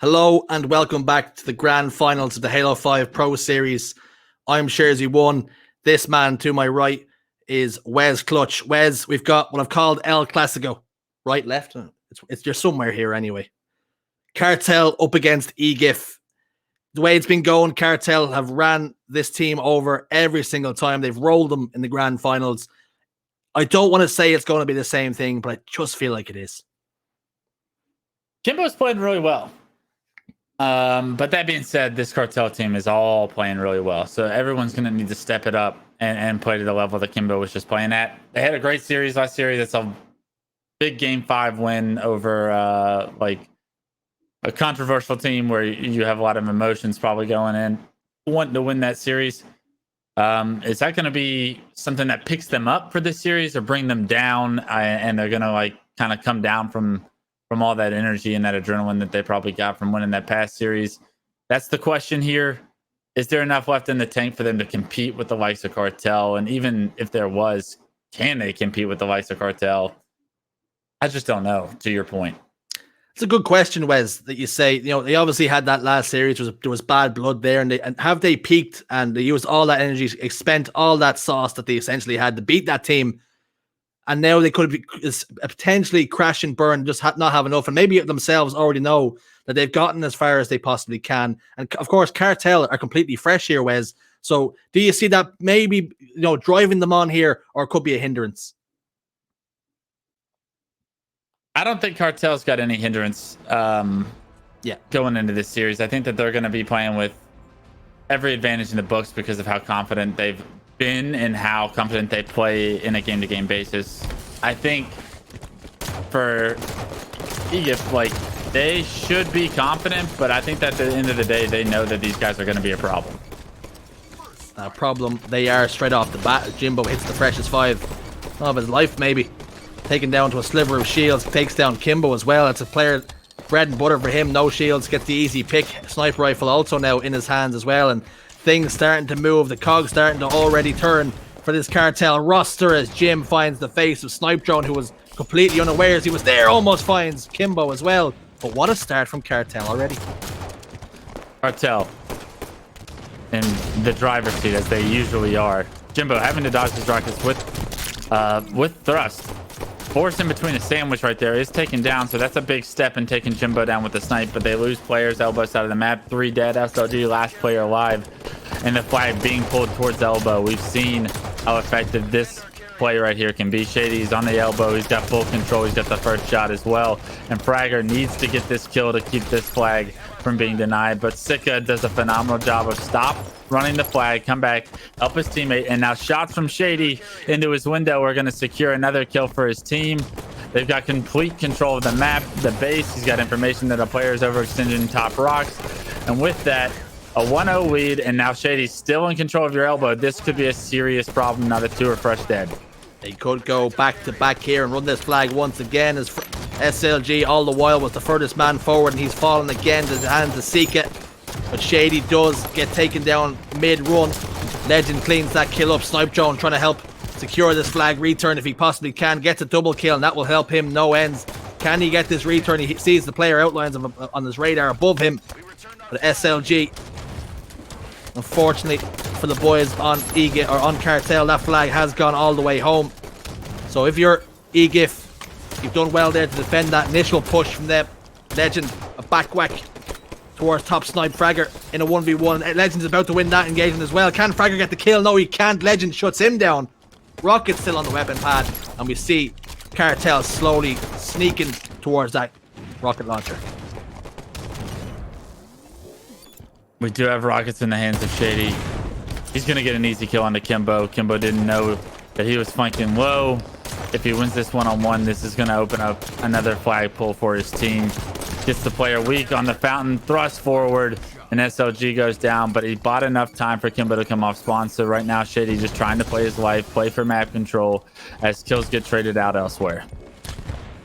Hello and welcome back to the grand finals of the Halo 5 Pro Series. I'm Sharzy1. This man to my right is Wes Clutch. Wes, we've got what I've called El Clasico. Right, left? It's just somewhere here anyway. Cartel up against EGIF. The way it's been going, Cartel have ran this team over every single time. They've rolled them in the grand finals. I don't want to say it's going to be the same thing, but I just feel like it is. Kimbo's played really well. But that being said, this Cartel team is all playing really well. So everyone's going to need to step it up and play to the level that Kimbo was just playing at. They had a great series last series. That's a big Game 5 win over like a controversial team where you have a lot of emotions probably going in, wanting to win that series. Is that going to be something that picks them up for this series or bring them down and they're going to like kind of come down from all that energy and that adrenaline that they probably got from winning that past series? That's the question here. Is there enough left in the tank for them to compete with the likes of Cartel? And even if there was, can they compete with the likes of Cartel? I just don't know, to your point. It's a good question, Wes, that you say. You know, they obviously had that last series. There was bad blood there. And have they peaked and they used all that energy, spent all that sauce that they essentially had to beat that team? And now they could be potentially crash and burn, just not have enough. And maybe themselves already know that they've gotten as far as they possibly can. And of course, Cartel are completely fresh here, Wes. So do you see that maybe, driving them on here, or could be a hindrance? I don't think Cartel's got any hindrance going into this series. I think that they're going to be playing with every advantage in the books because of how confident they've been and how confident they play in a game-to-game basis. I think for EGIF, like, they should be confident, but I think that at the end of the day, they know that these guys are going to be a problem. A problem they are straight off the bat. Jimbo hits the freshest 5 of his life, maybe. Taken down to a sliver of shields, takes down Kimbo as well. It's a player, bread and butter for him, no shields, gets the easy pick. Sniper rifle also now in his hands as well, and things starting to move, the cogs starting to already turn for this Cartel roster as Jim finds the face of Snipe Drone, who was completely unawares. He was there, almost finds Kimbo as well. But what a start from Cartel already. Cartel in the driver's seat, as they usually are. Jimbo having to dodge his rockets with thrust. Forced in between a sandwich right there, is taken down, so that's a big step in taking Jimbo down with the snipe, but they lose players. Elbow's out of the map, 3 dead, SLG last player alive, and the flag being pulled towards Elbow. We've seen how effective this play right here can be. Shady's on the elbow, he's got full control, he's got the first shot as well, and Fragger needs to get this kill to keep this flag from being denied, but Sika does a phenomenal job of running the flag, come back, help his teammate, and now shots from Shady into his window are going to secure another kill for his team. They've got complete control of the map, the base. He's got information that a player is overextended in top rocks, and with that, a 1-0 lead, and now Shady's still in control of your elbow. This could be a serious problem now that 2 are fresh dead. They could go back to back here and run this flag once again, as SLG all the while was the furthest man forward, and he's fallen again to the hands of Sika. But Shady does get taken down mid-run. Legend cleans that kill up. Snipe Drone trying to help secure this flag return if he possibly can. Gets a double kill, and that will help him no ends. Can he get this return? He sees the player outlines on his radar above him. But SLG, unfortunately for the boys on EGIF or on Cartel, that flag has gone all the way home. So if you're EGIF, you've done well there to defend that initial push from them. Legend, a back whack towards top snipe Fragger in a 1v1. Legend's about to win that engagement as well. Can Fragger get the kill? No, he can't. Legend shuts him down. Rocket's still on the weapon pad, and we see Cartel slowly sneaking towards that rocket launcher. We do have rockets in the hands of Shady. He's going to get an easy kill onto Kimbo. Kimbo didn't know that he was flanking low. If he wins this one-on-one, this is going to open up another flag pull for his team. Gets the player weak on the fountain, thrust forward, and SLG goes down, but he bought enough time for Kimbo to come off spawn. So right now, Shady just trying to play his life, play for map control as kills get traded out elsewhere.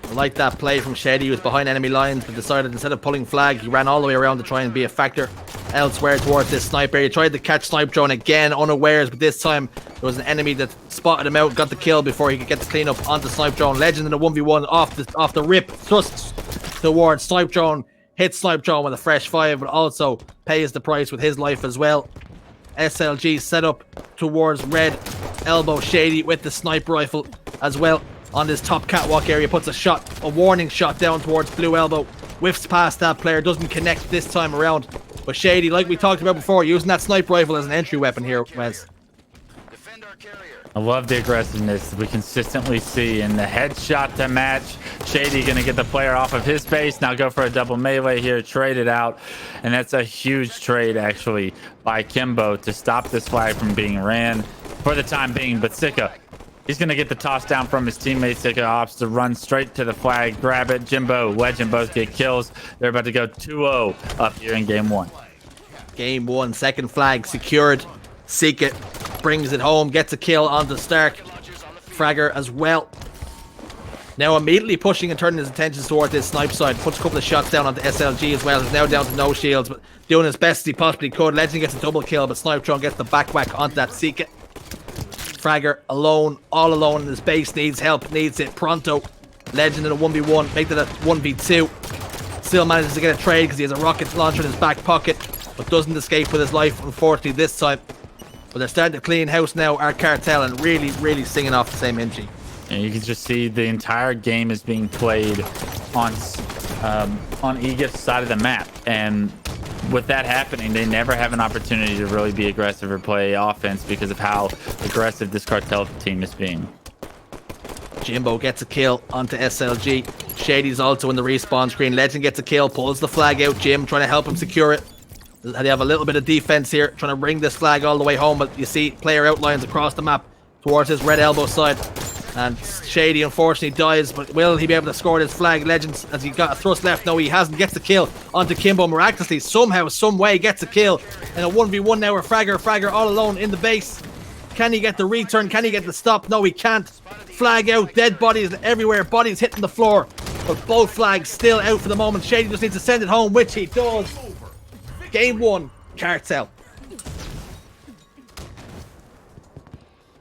I like that play from Shady. He was behind enemy lines, but decided instead of pulling flag, he ran all the way around to try and be a factor elsewhere towards this sniper. He tried to catch Snipe Drone again, unawares, but this time there was an enemy that spotted him out, got the kill before he could get the cleanup onto Snipe Drone. Legend in a 1v1 off the rip, thrusts towards Snipe Drone. hits Snipetron with a fresh 5, but also pays the price with his life as well. SLG set up towards red elbow. Shady with the sniper rifle as well on this top catwalk area. Puts a warning shot down towards blue elbow. Whiffs past that player. Doesn't connect this time around. But Shady, like we talked about before, using that sniper rifle as an entry weapon here, Wes. I love the aggressiveness we consistently see in the headshot to match. Shady going to get the player off of his base. Now go for a double melee here, trade it out. And that's a huge trade, actually, by Kimbo to stop this flag from being ran for the time being. But Sika, he's going to get the toss down from his teammate. Sika opts to run straight to the flag, grab it. Jimbo, Legend both get kills. They're about to go 2-0 up here in game 1. Game 1, second flag secured. Sika brings it home, gets a kill onto Stark. Fragger as well. Now immediately pushing and turning his attentions towards this snipe side. Puts a couple of shots down onto SLG as well. He's now down to no shields, but doing as best as he possibly could. Legend gets a double kill, but Snipetron gets the back whack onto that Sika. Fragger alone, all alone in his base. Needs help, needs it pronto. Legend in a 1v1, make that a 1v2. Still manages to get a trade because he has a rocket launcher in his back pocket, but doesn't escape with his life, unfortunately, this time. But they're starting to clean house now, our Cartel, and really singing off the same energy. And you can just see the entire game is being played on EGIF's side of the map. And with that happening, they never have an opportunity to really be aggressive or play offense because of how aggressive this Cartel team is being. Jimbo gets a kill onto SLG. Shady's also in the respawn screen. Legend gets a kill, pulls the flag out. Jim trying to help him secure it. They have a little bit of defense here, trying to bring this flag all the way home, but you see player outlines across the map towards his red elbow side. And Shady unfortunately dies, but will he be able to score this flag? Legends, as he got a thrust left, no he hasn't, gets the kill onto Kimbo miraculously, somehow, some way gets a kill. And a 1v1 now with Fragger all alone in the base. Can he get the return? Can he get the stop? No, he can't. Flag out, dead bodies everywhere, bodies hitting the floor. But both flags still out for the moment. Shady just needs to send it home, which he does. Game 1, Cartel.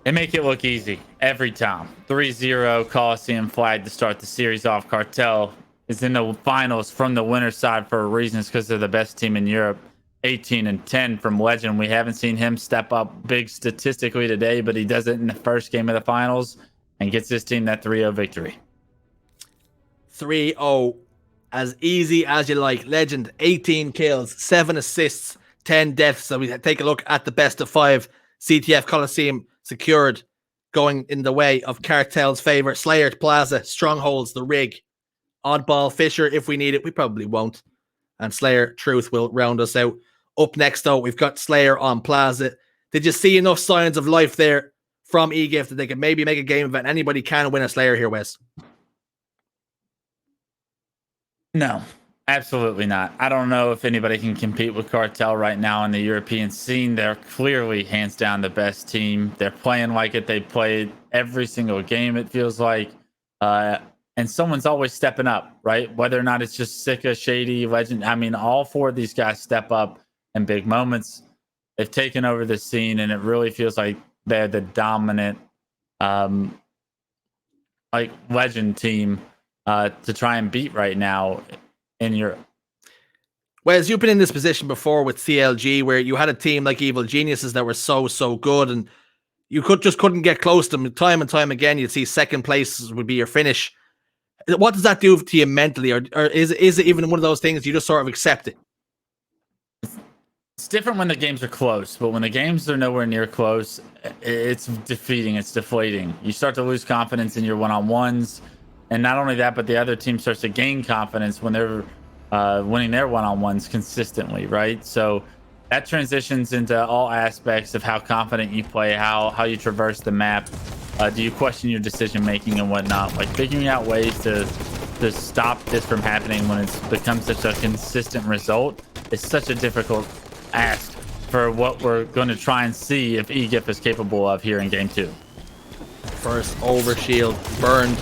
They make it look easy every time. 3-0 Coliseum flag to start the series off. Cartel is in the finals from the winner's side for a reason. It's because they're the best team in Europe. 18-10 from Legend. We haven't seen him step up big statistically today, but he does it in the first game of the finals and gets his team that 3-0 victory. 3-0. As easy as you like. Legend, 18 kills, 7 assists, 10 deaths. So we take a look at the best of 5. CTF Coliseum secured, going in the way of Cartel's favor. Slayer, Plaza, Strongholds, the rig. Oddball, Fisher, if we need it. We probably won't. And Slayer, Truth will round us out. Up next, though, we've got Slayer on Plaza. Did you see enough signs of life there from EGIF that they could maybe make a game event? Anybody can win a Slayer here, Wes? No, absolutely not. I don't know if anybody can compete with Cartel right now in the European scene. They're clearly hands down the best team. They're playing like it. They played every single game, it feels like. And someone's always stepping up, right? Whether or not it's just Sika, Shady, Legend. I mean, all 4 of these guys step up in big moments. They've taken over the scene, and it really feels like they're the dominant Legend team to try and beat right now in Europe. Wes, you've been in this position before with CLG, where you had a team like Evil Geniuses that were so good, and you couldn't get close to them. Time and time again, you'd see second place would be your finish. What does that do to you mentally, or is it even one of those things you just sort of accept it? It's different when the games are close, but when the games are nowhere near close, it's defeating, it's deflating. You start to lose confidence in your one-on-ones. And not only that, but the other team starts to gain confidence when they're winning their one-on-ones consistently, right? So that transitions into all aspects of how confident you play, how you traverse the map. Do you question your decision-making and whatnot? Like figuring out ways to stop this from happening when it's become such a consistent result is such a difficult ask for what we're going to try and see if EGIF is capable of here in Game 2. First overshield burned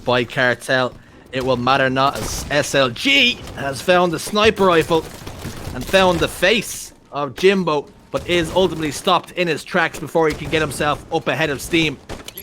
by Cartel. It will matter not, as SLG has found the sniper rifle and found the face of Jimbo, but is ultimately stopped in his tracks before he can get himself up ahead of steam.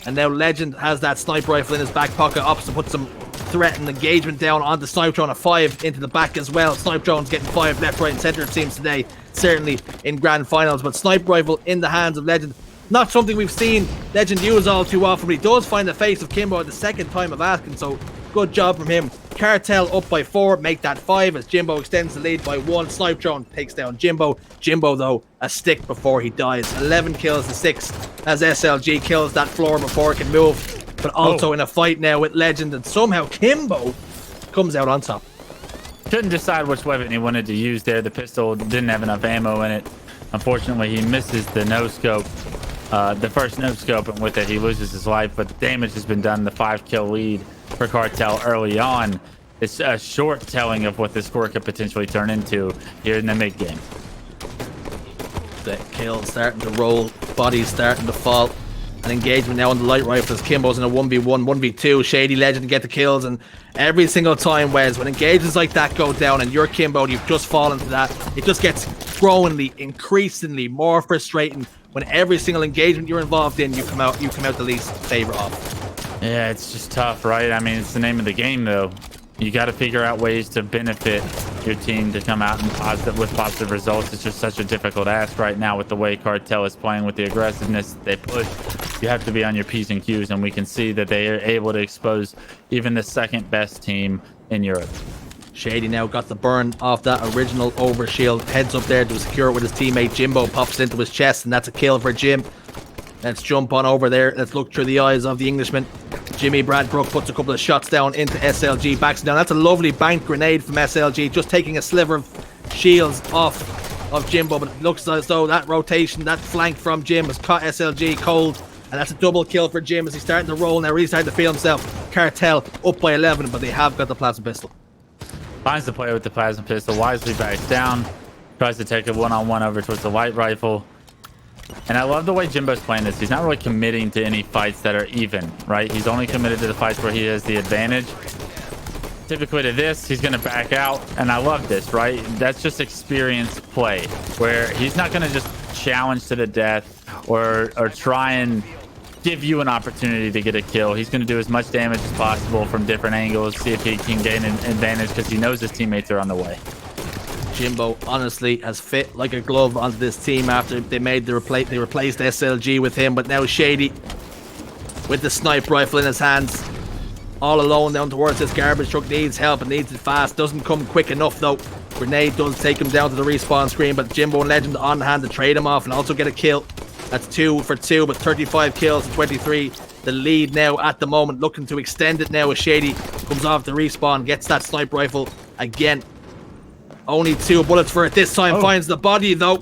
And now Legend has that sniper rifle in his back pocket, opts to put some threaten engagement down on the Snipe Drone, a 5 into the back as well. Snipe Drone's getting 5 left, right and centre it seems today, certainly in grand finals. But Snipe Rifle in the hands of Legend, not something we've seen Legend use all too often, but he does find the face of Kimbo at the second time of asking, so good job from him. Cartel up by 4, make that 5 as Jimbo extends the lead by 1. Snipe Drone takes down Jimbo. Jimbo, though, a stick before he dies. 11 kills to 6 as SLG kills that floor before it can move. But also in a fight now with Legend, and somehow Kimbo comes out on top. Couldn't decide which weapon he wanted to use there. The pistol didn't have enough ammo in it. Unfortunately, he misses the no-scope. The first no-scope, and with it, he loses his life. But the damage has been done. The 5-kill lead for Cartel early on. It's a short telling of what the score could potentially turn into here in the mid-game. The kills starting to roll, bodies starting to fall. An engagement now on the light rifles. Kimbo's in a 1v1, 1v2. Shady Legend to get the kills, and every single time, Wes, when engagements like that go down and you're Kimbo and you've just fallen to that, it just gets growingly, increasingly more frustrating when every single engagement you're involved in, you come out the least favorite of. Yeah, it's just tough, right? I mean, it's the name of the game, though. You got to figure out ways to benefit your team to come out and with positive results. It's just such a difficult ask right now with the way Cartel is playing, with the aggressiveness they push. You have to be on your P's and Q's, and we can see that they are able to expose even the second best team in Europe. Shady now got the burn off that original overshield. Heads up there to secure it with his teammate. Jimbo pops into his chest, and that's a kill for Jim. Let's jump on over there. Let's look through the eyes of the Englishman. Jimmy Bradbrook puts a couple of shots down into SLG. Backs down. That's a lovely banked grenade from SLG. Just taking a sliver of shields off of Jimbo. But it looks as though that rotation, that flank from Jim has caught SLG cold. And that's a double kill for Jim as he's starting to roll now. Really starting to feel himself. Cartel up by 11, but they have got the plasma pistol. Finds the player with the plasma pistol. Wisely backs down. Tries to take a one-on-one over towards the light rifle. And I love the way Jimbo's playing this. He's not really committing to any fights that are even, right? He's only committed to the fights where he has the advantage. Typically to this, he's going to back out. And I love this, right? That's just experienced play, where he's not going to just challenge to the death or try and give you an opportunity to get a kill. He's going to do as much damage as possible from different angles, see if he can gain an advantage because he knows his teammates are on the way. Jimbo honestly has fit like a glove onto this team after they replaced SLG with him, but now Shady with the snipe rifle in his hands, all alone down towards this garbage truck. Needs help and needs it fast. Doesn't come quick enough though. Grenade does take him down to the respawn screen, but Jimbo and Legend on hand to trade him off and also get a kill. That's 2 for 2, but 35 kills to 23. The lead now at the moment, looking to extend it now as Shady comes off the respawn, gets that snipe rifle again. Only 2 bullets for it this time. Finds the body though.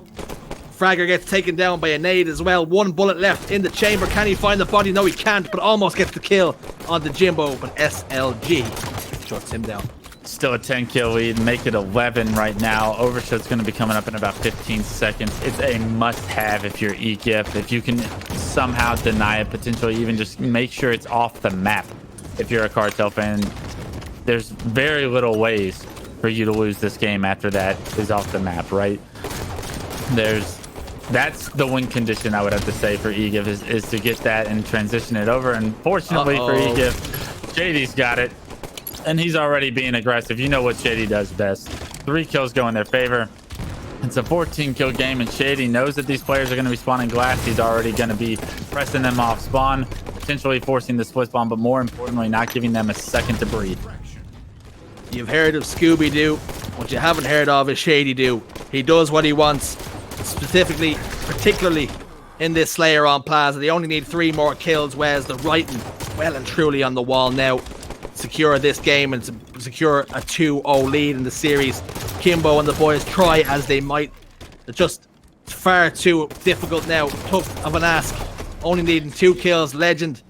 Fragger gets taken down by a nade as well. 1 bullet left in the chamber. Can he find the body? No, he can't, but almost gets the kill on the Jimbo, but SLG shuts him down. Still a 10-kill lead. Make it 11 right now. Overshot's going to be coming up in about 15 seconds. It's a must-have if you're EGIF. If you can somehow deny it, potentially even just make sure it's off the map. If you're a Cartel fan, there's very little ways for you to lose this game after that is off the map, right? That's the win condition I would have to say for EGIF is to get that and transition it over. And fortunately for EGIF, Shady's got it, and he's already being aggressive. You know what Shady does best. 3 kills go in their favor. It's a 14-kill game, and Shady knows that these players are going to be spawning glass. He's already going to be pressing them off spawn, potentially forcing the split spawn, but more importantly, not giving them a second to breathe. You've heard of Scooby-Doo. What you haven't heard of is Shady-Doo. He does what he wants, particularly in this Slayer on Plaza. They only need 3 more kills, whereas the writing well and truly on the wall now. Secure this game and secure a 2-0 lead in the series. Kimbo and the boys try as they might. It's just far too difficult now. Tough of an ask. Only needing 2 kills. Legend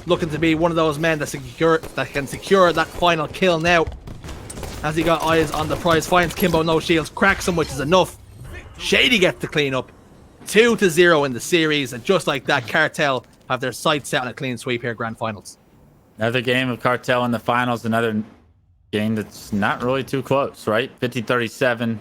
looking to be one of those men that can secure that final kill now. As he got eyes on the prize, finds Kimbo no shields, cracks him, which is enough. Shady gets the clean up. 2-0 in the series, and just like that, Cartel have their sights set on a clean sweep here, grand finals. Another game of Cartel in the finals, another game that's not really too close, right? 50-37.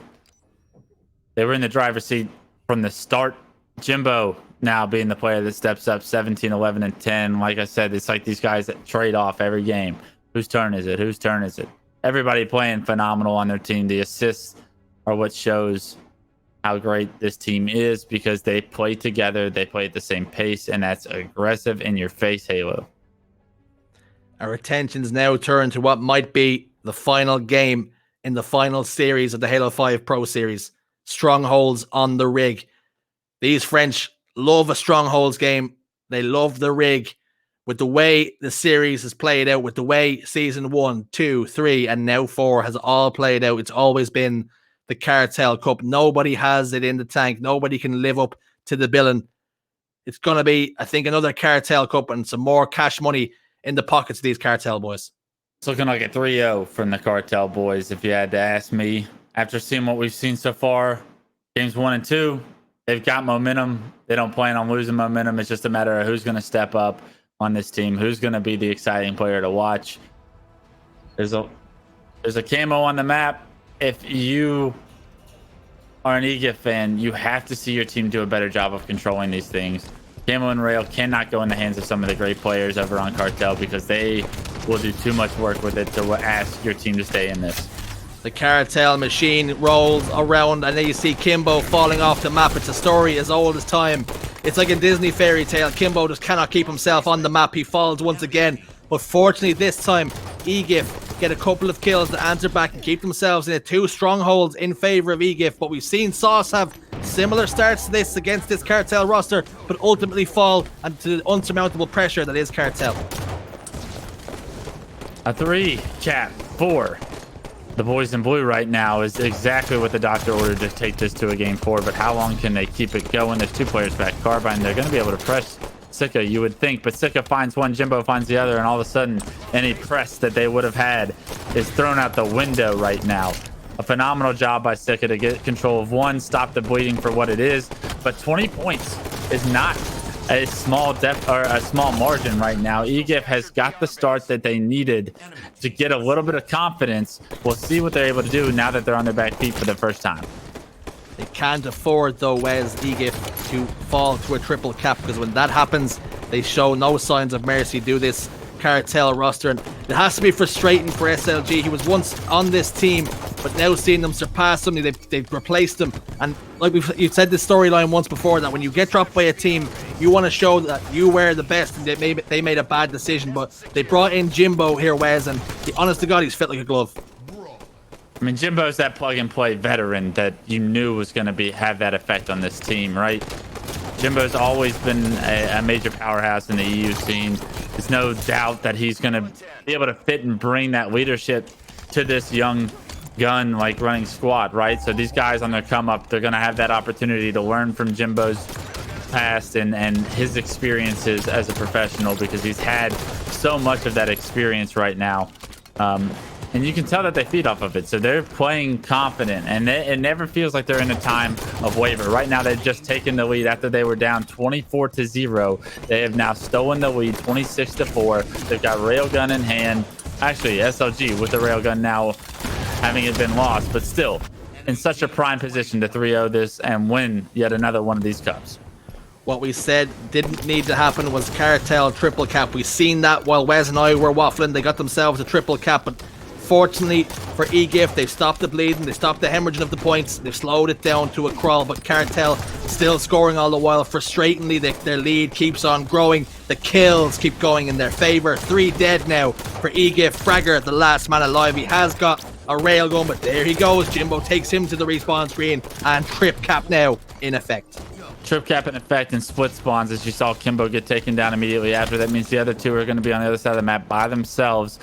They were in the driver's seat from the start. Jimbo now being the player that steps up, 17, 11, and 10. Like I said, it's like these guys that trade off every game Whose turn is it? Whose turn is it? Everybody playing phenomenal on their team. The assists are what shows how great this team is because they play together. They play at the same pace, and that's aggressive in your face, Halo. Our attentions now turn to what might be the final game in the final series of the Halo 5 Pro Series. Strongholds on the rig. These French love a Strongholds game. They love the rig. With the way the series has played out, with the way Season 1, 2, 3, and now 4 has all played out, it's always been the Cartel Cup. Nobody has it in the tank. Nobody can live up to the billing. It's going to be, I think, another Cartel Cup and some more cash money in the pockets of these Cartel boys. It's looking like a 3-0 from the Cartel boys, if you had to ask me. After seeing what we've seen so far, games 1 and 2, they've got momentum. They don't plan on losing momentum. It's just a matter of who's going to step up on this team, who's going to be the exciting player to watch. There's a camo on the map. If you are an EGIF fan, you have to see your team do a better job of controlling these things. Camo and Rail cannot go in the hands of some of the great players over on Cartel because they will do too much work with it to ask your team to stay in this. The Cartel machine rolls around, and then you see Kimbo falling off the map. It's a story as old as time. It's like a Disney fairy tale. Kimbo just cannot keep himself on the map. He falls once again. But fortunately, this time, EGIF get a couple of kills to answer back and keep themselves in it. 2 strongholds in favor of EGIF. But we've seen Sauce have similar starts to this against this Cartel roster, but ultimately fall into the unsurmountable pressure that is Cartel. A 3, chat, 4. The boys in blue right now is exactly what the doctor ordered to take this to a game 4, but how long can they keep it going? There's 2 players back. Carbine, they're going to be able to press Sika, you would think, but Sika finds one, Jimbo finds the other, and all of a sudden, any press that they would have had is thrown out the window right now. A phenomenal job by Sika to get control of 1, stop the bleeding for what it is, but 20 points is not a small depth or a small margin right now. EGIF has got the start that they needed to get a little bit of confidence. We'll see what they're able to do now that they're on their back feet for the first time. They can't afford, though, Wes, EGIF to fall to a triple cap, because when that happens, they show no signs of mercy. Do this Cartel roster, and it has to be frustrating for SLG. He was once on this team, but now seeing them surpass something, they've replaced them. And like you've said this storyline once before, that when you get dropped by a team, you want to show that you were the best, and they made a bad decision. But they brought in Jimbo here, Wes, and honest to God, he's fit like a glove. I mean, Jimbo's that plug-and-play veteran that you knew was going to have that effect on this team, right? Jimbo's always been a major powerhouse in the EU scene. There's no doubt that he's going to be able to fit and bring that leadership to this young gun, like, running squad, right? So these guys on their come-up, they're going to have that opportunity to learn from Jimbo's past and his experiences as a professional, because he's had so much of that experience right now. And you can tell that they feed off of it. So they're playing confident, and it never feels like they're in a time of waver. Right now, they've just taken the lead after they were down 24-0. They have now stolen the lead 26-4. They've got railgun in hand. Actually, SLG with the railgun now, having it been lost, but still in such a prime position to 3-0 this and win yet another one of these cups. What we said didn't need to happen was Cartel triple cap. We've seen that while Wes and I were waffling. They got themselves a triple cap, but fortunately for EGIF, they've stopped the bleeding, they stopped the hemorrhaging of the points, they've slowed it down to a crawl, but Cartel still scoring all the while. Frustratingly, their lead keeps on growing. The kills keep going in their favor. 3 dead now for EGIF. Fragger, the last man alive. He has got a railgun, but there he goes. Jimbo takes him to the respawn screen, and trip cap now in effect. Trip cap in effect and split spawns, as you saw Kimbo get taken down immediately after. That means the other 2 are going to be on the other side of the map by themselves.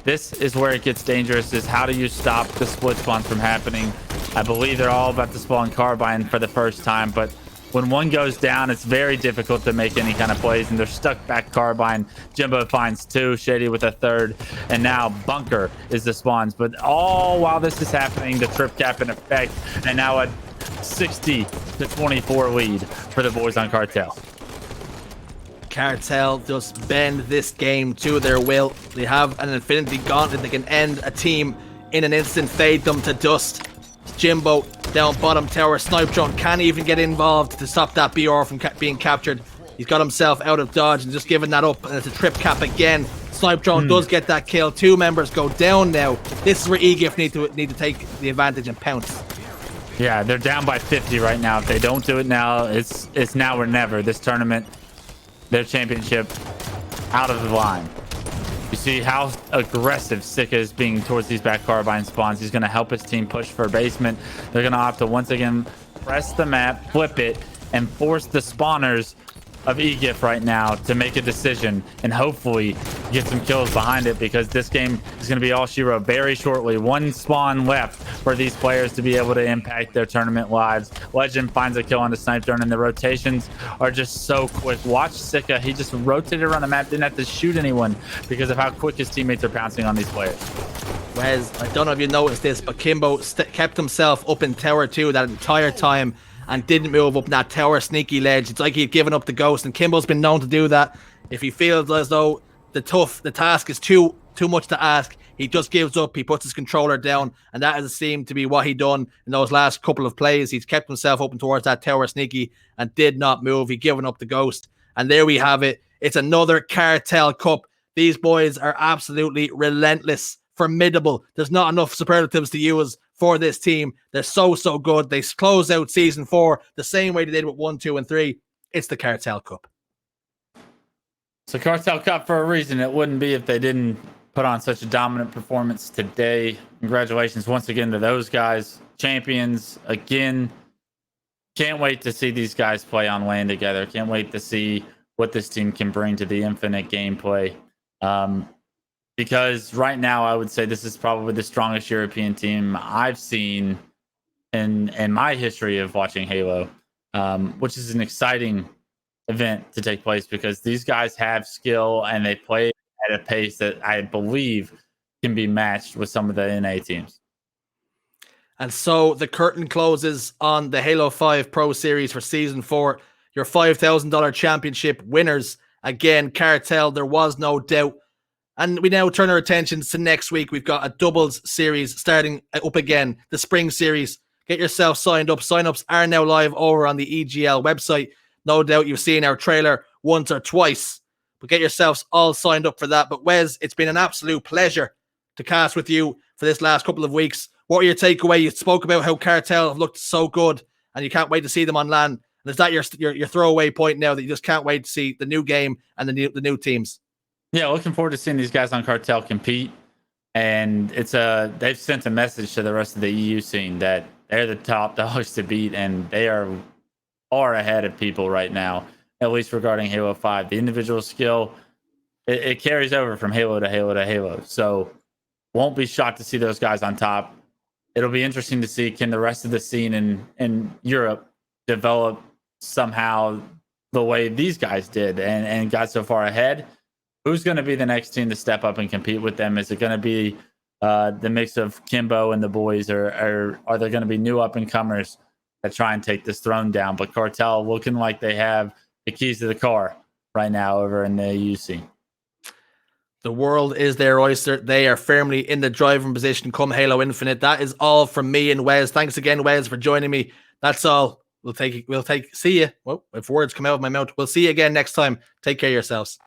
This is where it gets dangerous, is how do you stop the split spawns from happening? I believe they're all about to spawn Carbine for the first time, but when one goes down, it's very difficult to make any kind of plays, and they're stuck back Carbine. Jimbo finds 2, Shady with a 3rd, and now Bunker is the spawns. But all while this is happening, the trip cap in effect, and now a 60-24 lead for the boys on Cartel. Cartel just bend this game to their will. They have an infinity gauntlet. They can end a team in an instant, fade them to dust. Jimbo down bottom tower. Snipe drone can't even get involved to stop that BR from being captured. He's got himself out of dodge and just giving that up, and it's a trip cap again. Snipe drone does get that kill. 2 members go down now. This is where EGIF need to take the advantage and pounce. Yeah, they're down by 50 right now. If they don't do it now, it's now or never. This tournament, their championship, out of the line. You see how aggressive Sika is being towards these back carbine spawns. He's going to help his team push for basement. They're going to opt to once again press the map, flip it, and force the spawners of EGIF right now to make a decision and hopefully get some kills behind it, because this game is going to be all she wrote very shortly. 1 spawn left for these players to be able to impact their tournament lives. Legend finds a kill on the snipe drone, and the rotations are just so quick. Watch Sika. He just rotated around the map, didn't have to shoot anyone because of how quick his teammates are pouncing on these players. Wes, I don't know if you noticed this, but Kimbo kept himself up in Tower 2 that entire time and didn't move up that tower sneaky ledge. It's like he'd given up the ghost, and Kimbo's been known to do that. If he feels as though the task is too much to ask, he just gives up. He puts his controller down, and that has seemed to be what he done in those last couple of plays. He's kept himself open towards that tower sneaky and did not move. He given up the ghost, and there we have it. It's another Cartel Cup. These boys are absolutely relentless, formidable. There's not enough superlatives to use for this team. They're so good. They close out season 4 the same way they did with 1, 2, and 3. It's the Cartel Cup. It's a Cartel Cup for a reason. It wouldn't be if they didn't put on such a dominant performance today. Congratulations once again to those guys. Champions again. Can't wait to see these guys play on LAN together. Can't wait to see what this team can bring to the infinite gameplay. Because right now, I would say this is probably the strongest European team I've seen in my history of watching Halo, which is an exciting event to take place because these guys have skill and they play at a pace that I believe can be matched with some of the NA teams. And so the curtain closes on the Halo 5 Pro Series for Season 4. Your $5,000 championship winners. Again, Cartel, there was no doubt. And we now turn our attentions to next week. We've got a doubles series starting up again, the spring series. Get yourself signed up. Sign-ups are now live over on the EGL website. No doubt you've seen our trailer once or twice. But get yourselves all signed up for that. But Wes, it's been an absolute pleasure to cast with you for this last couple of weeks. What are your takeaway? You spoke about how Cartel have looked so good and you can't wait to see them on LAN. And is that your throwaway point now that you just can't wait to see the new game and the new teams? Yeah, looking forward to seeing these guys on Cartel compete. And they've sent a message to the rest of the EU scene that they're the top dogs to beat, and they are far ahead of people right now, at least regarding Halo 5. The individual skill, it carries over from Halo to Halo to Halo. So won't be shocked to see those guys on top. It'll be interesting to see, can the rest of the scene in Europe develop somehow the way these guys did and got so far ahead. Who's going to be the next team to step up and compete with them? Is it going to be the mix of Kimbo and the boys, or are there going to be new up-and-comers that try and take this throne down? But Cartel looking like they have the keys to the car right now over in the UC. The world is their oyster. They are firmly in the driving position come Halo Infinite. That is all from me and Wes. Thanks again, Wes, for joining me. That's all. See you. Well, if words come out of my mouth, we'll see you again next time. Take care of yourselves.